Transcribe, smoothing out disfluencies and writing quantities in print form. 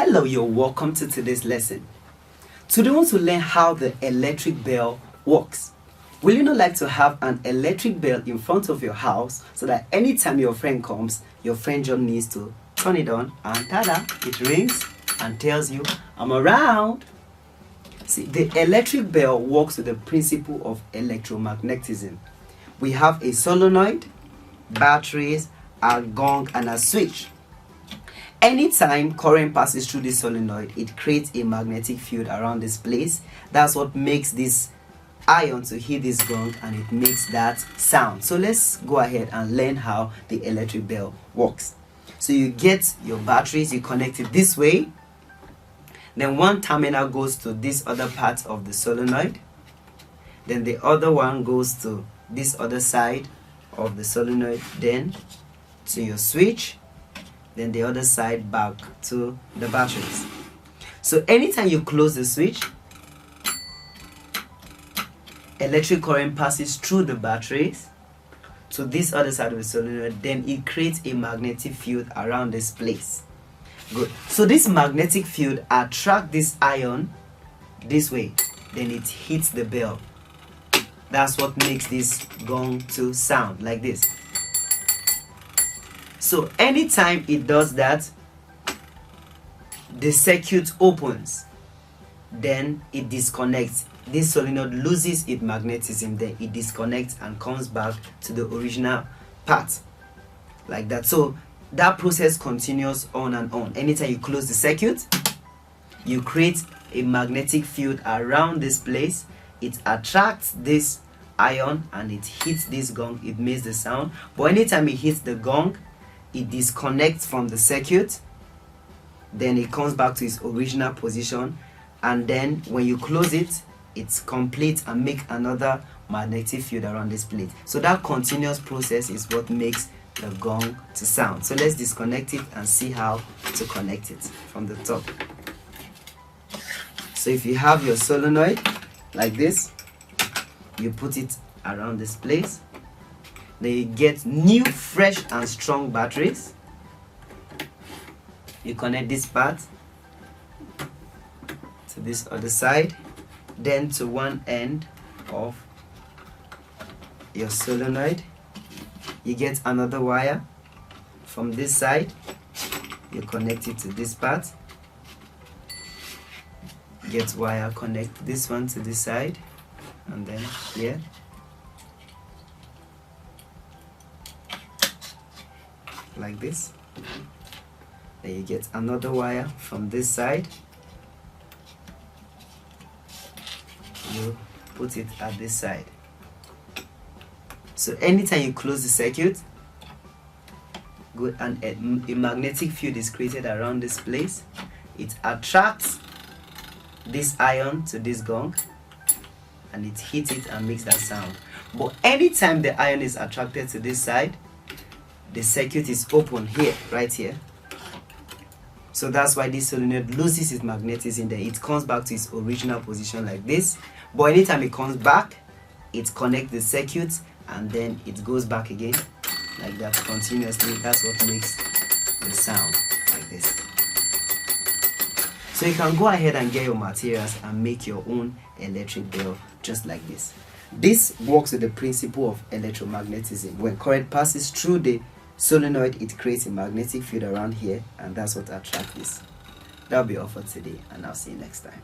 Hello, you're welcome to today's lesson. Today we want to learn how the electric bell works. Will you not like to have an electric bell in front of your house so that anytime your friend comes, your friend just needs to turn it on and tada, it rings and tells you, I'm around. See, the electric bell works with the principle of electromagnetism. We have a solenoid, batteries, a gong, and a switch. Anytime current passes through this solenoid, it creates a magnetic field around this place. That's what makes this iron to hit this gong and it makes that sound. So let's go ahead and learn how the electric bell works. So you get your batteries, you connect it this way. Then one terminal goes to this other part of the solenoid. Then the other one goes to this other side of the solenoid, then to your switch. Then the other side back to the batteries. So anytime you close the switch, electric current passes through the batteries to this other side of the solenoid, then it creates a magnetic field around this place. Good. So this magnetic field attracts this iron this way, then it hits the bell. That's what makes this gong to sound like this. So anytime it does that, the circuit opens, then it disconnects. This solenoid loses its magnetism, then it disconnects and comes back to the original part like that. So that process continues on and on. Anytime you close the circuit, you create a magnetic field around this place. It attracts this iron and it hits this gong. It makes the sound. But anytime it hits the gong, it disconnects from the circuit, then it comes back to its original position, and then when you close it, it's complete and make another magnetic field around this plate. So that continuous process is what makes the gong to sound. So let's disconnect it and see how to connect it from the top. So if you have your solenoid like this, you put it around this place. Then you get new, fresh and strong batteries. You connect this part to this other side, then to one end of your solenoid. You get another wire from this side. You connect it to this part. Get wire, connect this one to this side, and then here. Like this. Then you get another wire from this side. You put it at this side. So anytime you close the circuit, good, and a magnetic field is created around this place. It attracts this iron to this gong and it hits it and makes that sound. But anytime the iron is attracted to this side, the circuit is open here, right here. So that's why this solenoid loses its magnetism, then it comes back to its original position like this. But anytime it comes back, it connects the circuit and then it goes back again like that continuously. That's what makes the sound like this. So you can go ahead and get your materials and make your own electric bell just like this. This works with the principle of electromagnetism. When current passes through the solenoid, it creates a magnetic field around here, and that's what attracts this. That'll be all for today, and I'll see you next time.